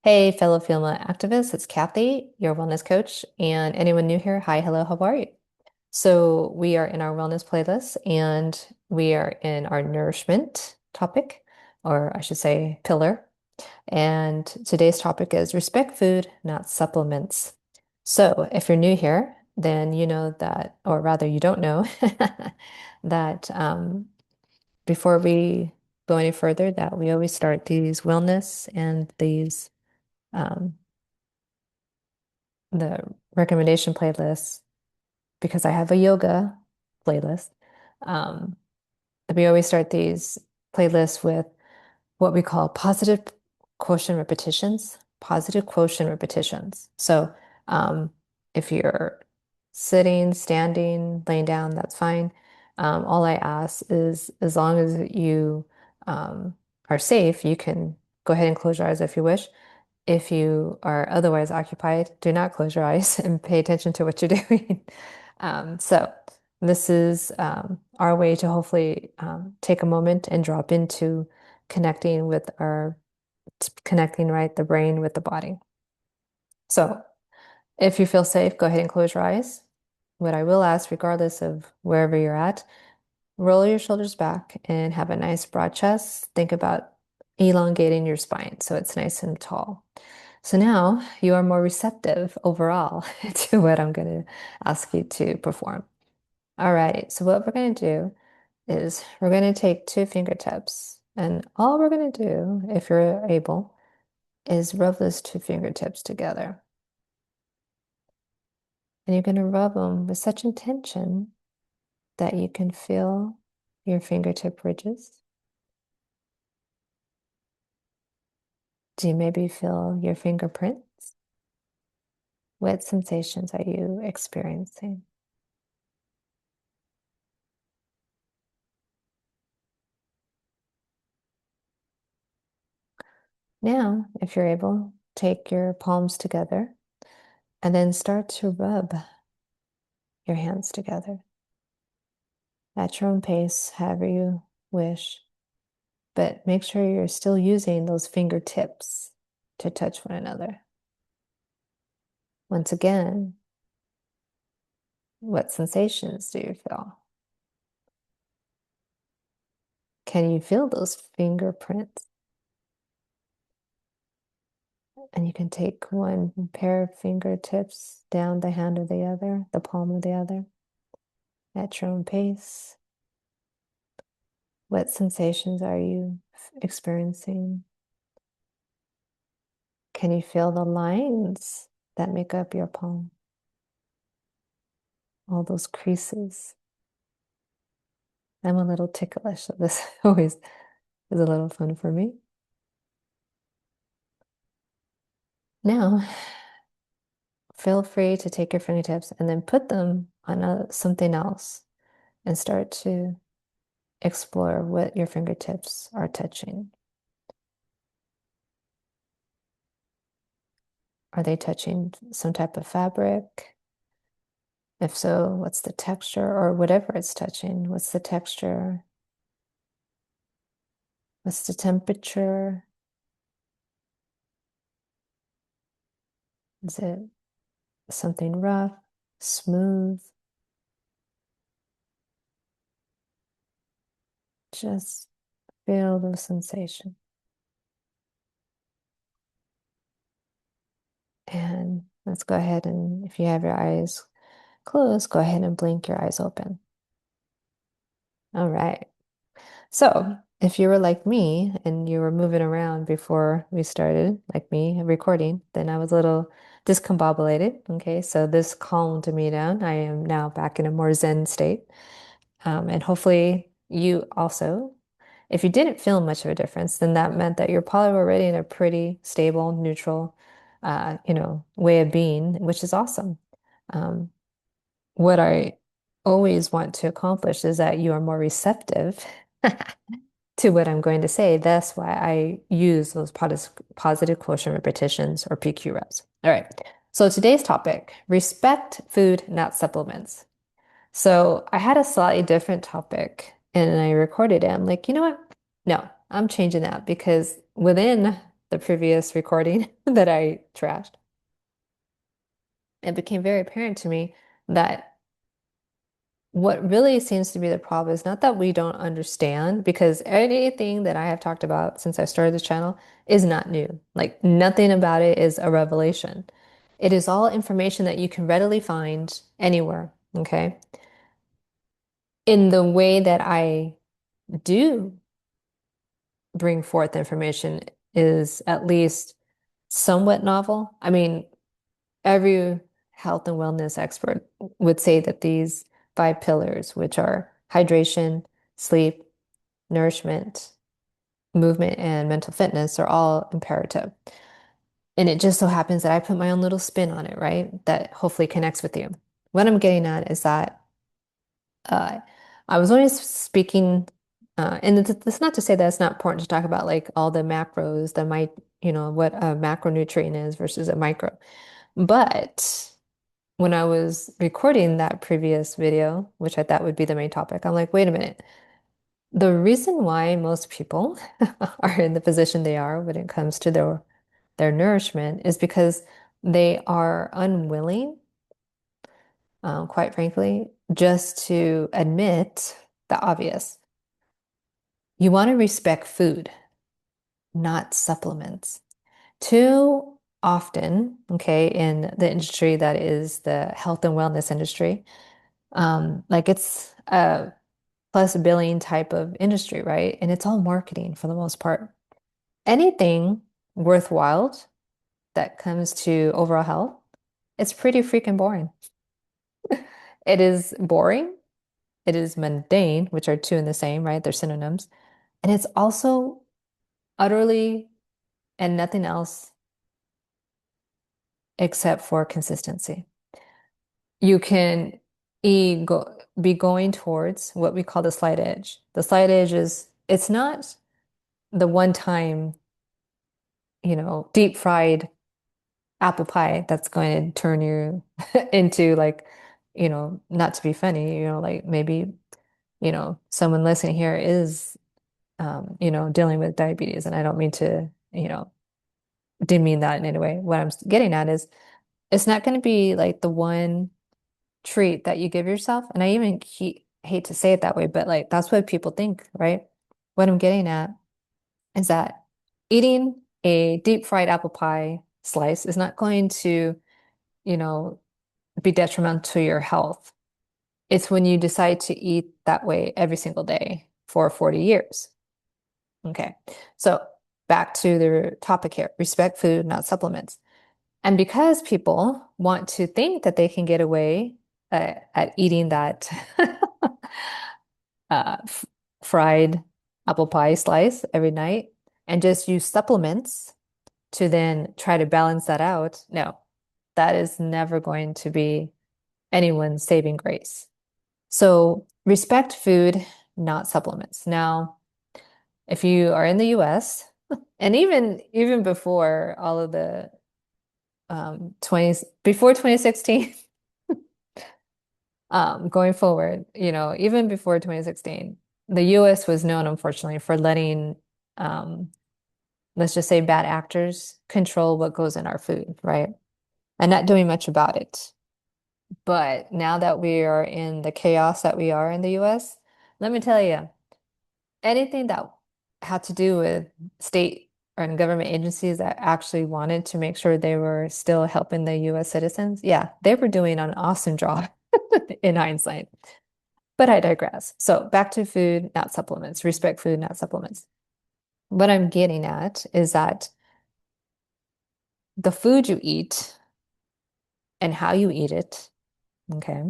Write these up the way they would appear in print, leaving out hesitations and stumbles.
Hey, fellow female activists, it's Kathy, your wellness coach. And anyone new here, hi, hello, how are you? So, we are in our wellness playlist and we are in our nourishment topic, or I should say, pillar. And today's topic is respect food, not supplements. So, if you're new here, then you know that, or rather, you don't know that before we go any further, that we always start these wellness and these um, the recommendation playlist because I have a yoga playlist. Um, we always start these playlists with what we call positive quotient repetitions. Positive quotient repetitions. So um, if you're sitting, standing, laying down, that's fine. All I ask is as long as you are safe, you can go ahead and close your eyes if you wish. If you are otherwise occupied, do not close your eyes and pay attention to what you're doing. So this is our way to hopefully take a moment and drop into connecting with connecting, right, the brain with the body. So if you feel safe, go ahead and close your eyes. What I will ask, regardless of wherever you're at, roll your shoulders back and have a nice broad chest. Think about elongating your spine so it's nice and tall. So now you are more receptive overall to what I'm going to ask you to perform. All right, so what we're going to do is we're going to take two fingertips, and all we're going to do, if you're able, is rub those two fingertips together. And you're going to rub them with such intention that you can feel your fingertip ridges. Do you maybe feel your fingerprints? What sensations are you experiencing? Now, if you're able, take your palms together and then start to rub your hands together at your own pace, however you wish. But make sure you're still using those fingertips to touch one another. Once again, what sensations do you feel? Can you feel those fingerprints? And you can take one pair of fingertips down the hand of the other, the palm of the other, at your own pace. What sensations are you experiencing? Can you feel the lines that make up your palm? All those creases. I'm a little ticklish, so this always is a little fun for me. Now, feel free to take your fingertips and then put them on something else and start to explore what your fingertips are touching. Are they touching some type of fabric? If so, what's the texture or whatever it's touching? What's the texture? What's the temperature? Is it something rough, smooth? Just feel the sensation. And let's go ahead and if you have your eyes closed, go ahead and blink your eyes open. All right. So if you were like me and you were moving around before we started, like me recording, then I was a little discombobulated. Okay, so this calmed me down. I am now back in a more Zen state. And hopefully you also, if you didn't feel much of a difference, then that meant that you're probably already in a pretty stable, neutral, way of being, which is awesome. Um, what I always want to accomplish is that you are more receptive to what I'm going to say. That's why I use those positive quotient repetitions or PQ reps. All right. So today's topic, respect food, not supplements. So I had a slightly different topic and I recorded it. I'm like, you know what? No, I'm changing that because within the previous recording that I trashed, it became very apparent to me that what really seems to be the problem is not that we don't understand, because anything that I have talked about since I started this channel is not new. Like nothing about it is a revelation. It is all information that you can readily find anywhere, okay? In the way that I do bring forth information is at least somewhat novel. I mean, every health and wellness expert would say that these five pillars, which are hydration, sleep, nourishment, movement, and mental fitness, are all imperative. And it just so happens that I put my own little spin on it, right? That hopefully connects with you. What I'm getting at is that uh, I was only speaking, and it's not to say that it's not important to talk about like all the macros that might, what a macronutrient is versus a micro. But when I was recording that previous video, which I thought would be the main topic, I'm like, wait a minute. The reason why most people are in the position they are when it comes to their nourishment is because they are unwilling, quite frankly, just to admit the obvious. You want to respect food, not supplements. Too often, okay, in the industry that is the health and wellness industry, like it's a plus billing type of industry, right? And it's all marketing for the most part. Anything worthwhile that comes to overall health, it's pretty freaking boring. It is boring. It is mundane, which are two in the same, right? They're synonyms. And it's also utterly and nothing else except for consistency. You can be going towards what we call the slight edge. The slight edge is it's not the one time, deep fried apple pie that's going to turn you into like, not to be funny, like maybe, someone listening here is, dealing with diabetes. And I don't mean to, demean that in any way. What I'm getting at is it's not going to be like the one treat that you give yourself. And I even hate to say it that way, but like that's what people think, right? What I'm getting at is that eating a deep fried apple pie slice is not going to, you know, be detrimental to your health. It's when you decide to eat that way every single day for 40 years. Okay. So back to the topic here, respect food, not supplements. And because people want to think that they can get away at eating that fried apple pie slice every night and just use supplements to then try to balance that out, no, that is never going to be anyone's saving grace. So respect food, not supplements. Now, if you are in the US, and even before all of the 20s, before 2016, going forward, even before 2016, the US was known, unfortunately, for letting, let's just say, bad actors control what goes in our food, right? And not doing much about it. But now that we are in the chaos that we are in the US, let me tell you, anything that had to do with state and government agencies that actually wanted to make sure they were still helping the US citizens, yeah, they were doing an awesome job in hindsight. But I digress. So back to food, not supplements. Respect food, not supplements. What I'm getting at is that the food you eat and how you eat it, okay,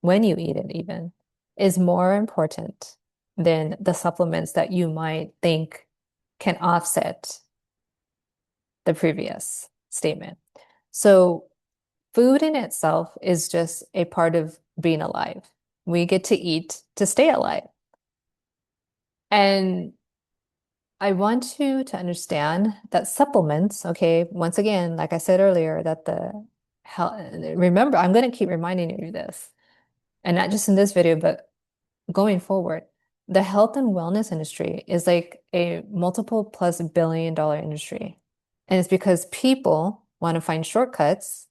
when you eat it even, is more important than the supplements that you might think can offset the previous statement. So food in itself is just a part of being alive. We get to eat to stay alive. And I want you to understand that supplements, okay, once again, like I said earlier, that the health, remember, I'm going to keep reminding you this, and not just in this video, but going forward, the health and wellness industry is like a multiple plus billion-dollar industry. And it's because people want to find shortcuts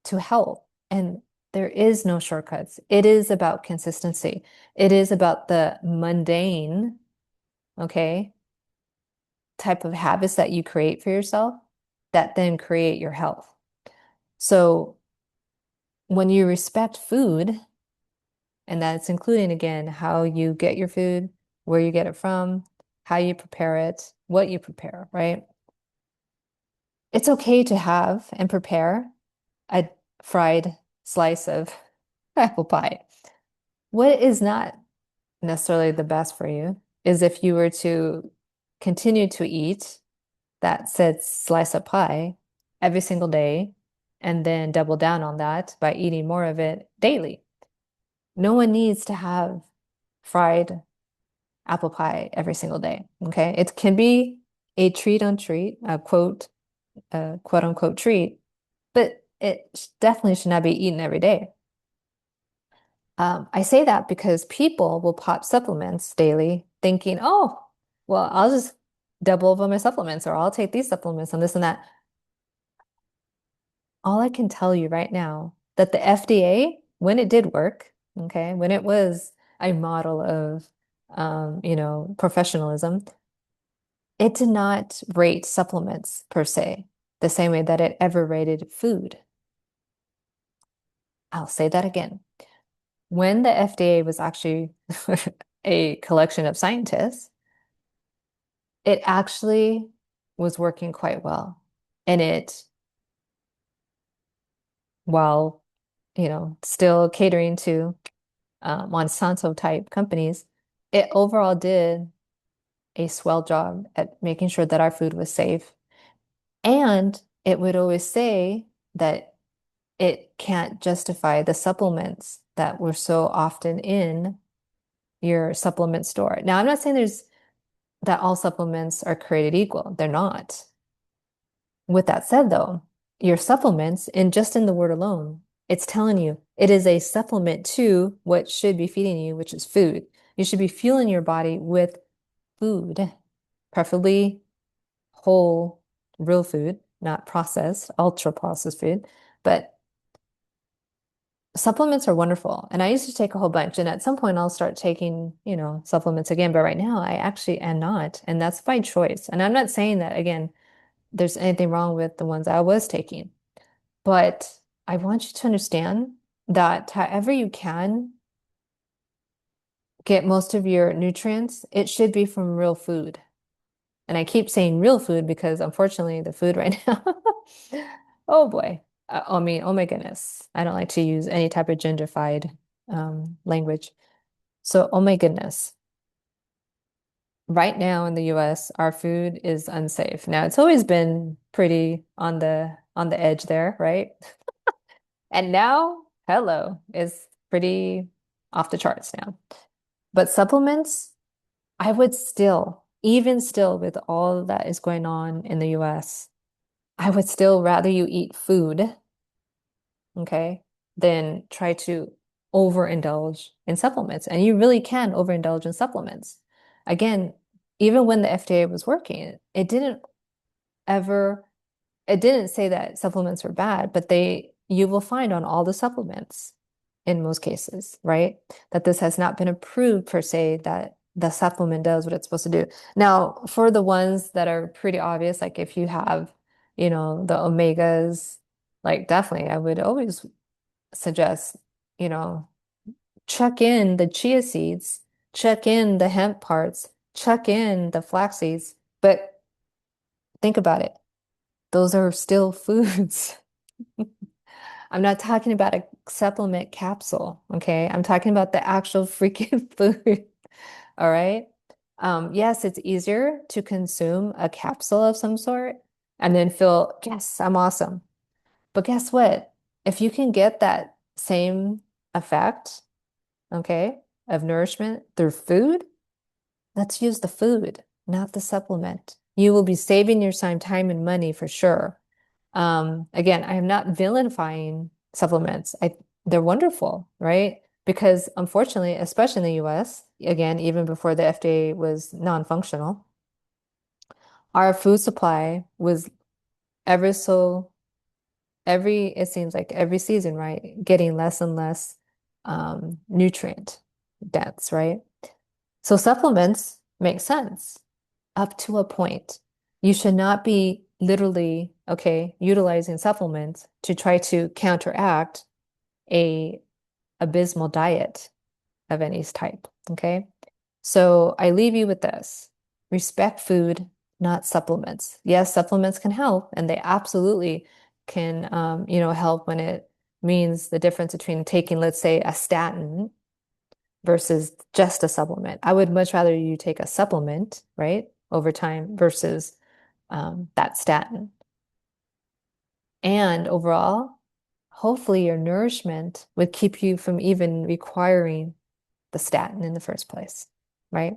to health. And there is no shortcuts. It is about consistency. It is about the mundane, okay, type of habits that you create for yourself that then create your health. So when you respect food, and that's including, again, how you get your food, where you get it from, how you prepare it, what you prepare, right? It's okay to have and prepare a fried slice of apple pie. What is not necessarily the best for you is if you were to continue to eat that said slice of pie every single day and then double down on that by eating more of it daily. No one needs to have fried apple pie every single day. Okay. It can be a treat on treat, a quote unquote treat, but it definitely should not be eaten every day. I say that because people will pop supplements daily thinking, oh, well, I'll just double over my supplements or I'll take these supplements and this and that. All I can tell you right now that the FDA, when it did work, okay, when it was a model of, professionalism, it did not rate supplements per se, the same way that it ever rated food. I'll say that again. When the FDA was actually a collection of scientists, it actually was working quite well. And it, while, still catering to Monsanto type companies, it overall did a swell job at making sure that our food was safe. And it would always say that it can't justify the supplements that were so often in your supplement store. Now, I'm not saying that all supplements are created equal. They're not. With that said, though, your supplements, and just in the word alone, it's telling you it is a supplement to what should be feeding you, which is food. You should be fueling your body with food, preferably whole, real food, not processed, ultra processed food. But supplements are wonderful. And I used to take a whole bunch. And at some point, I'll start taking, supplements again. But right now, I actually am not. And that's by choice. And I'm not saying that, again, there's anything wrong with the ones I was taking. But I want you to understand that however you can get most of your nutrients, it should be from real food. And I keep saying real food because unfortunately, the food right now, oh boy. I mean, oh my goodness. I don't like to use any type of genderfied language. So, oh my goodness. Right now in the US, our food is unsafe. Now, it's always been pretty on the edge there, right? And now, hello, it's pretty off the charts now. But supplements, I would still, even still with all that is going on in the US, I would still rather you eat food, okay, than try to overindulge in supplements. And you really can overindulge in supplements. Again, even when the FDA was working, ever, it didn't say that supplements were bad, but you will find on all the supplements in most cases, right? That this has not been approved per se that the supplement does what it's supposed to do. Now, for the ones that are pretty obvious, like if you have, the omegas, like definitely I would always suggest, you know, check in the chia seeds, check in the hemp parts, check in the flax seeds, but think about it. Those are still foods. I'm not talking about a supplement capsule, okay? I'm talking about the actual freaking food. All right. Yes, it's easier to consume a capsule of some sort and then feel, yes, I'm awesome. But guess what? If you can get that same effect, okay, of nourishment through food, let's use the food, not the supplement. You will be saving your time and money for sure. Again, I am not vilifying supplements. They're wonderful, right? Because unfortunately, especially in the US, again, even before the FDA was non-functional, Our food supply was ever so it seems like every season, right, getting less and less nutrient dense, right? So supplements make sense up to a point. You should not be literally, okay, utilizing supplements to try to counteract a abysmal diet of any type, okay? So I leave you with this. Respect food, not supplements. Yes, supplements can help, and they absolutely can, help when it means the difference between taking, let's say, a statin versus just a supplement. I would much rather you take a supplement, right, over time versus that statin. And overall, hopefully your nourishment would keep you from even requiring the statin in the first place, right?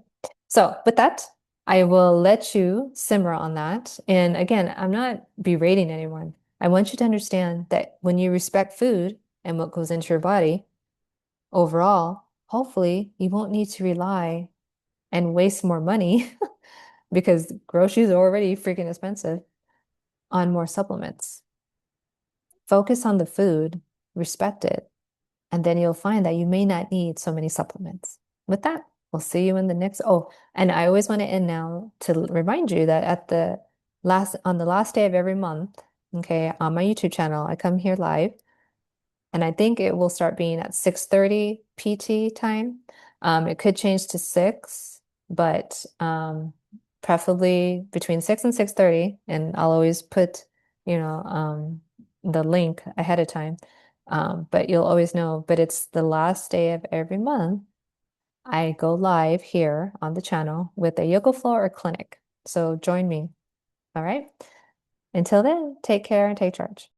So with that, I will let you simmer on that. And again, I'm not berating anyone. I want you to understand that when you respect food and what goes into your body overall, hopefully you won't need to rely and waste more money because groceries are already freaking expensive on more supplements. Focus on the food, respect it, and then you'll find that you may not need so many supplements. With that, we'll see you in the next. Oh, and I always want to end now to remind you that on the last day of every month, okay, on my YouTube channel, I come here live, and I think it will start being at 6:30 PT time. It could change to 6, but preferably between 6 and 6:30, and I'll always put, the link ahead of time. But you'll always know, but it's the last day of every month. I go live here on the channel with a yoga floor or clinic. So join me. All right. Until then, take care and take charge.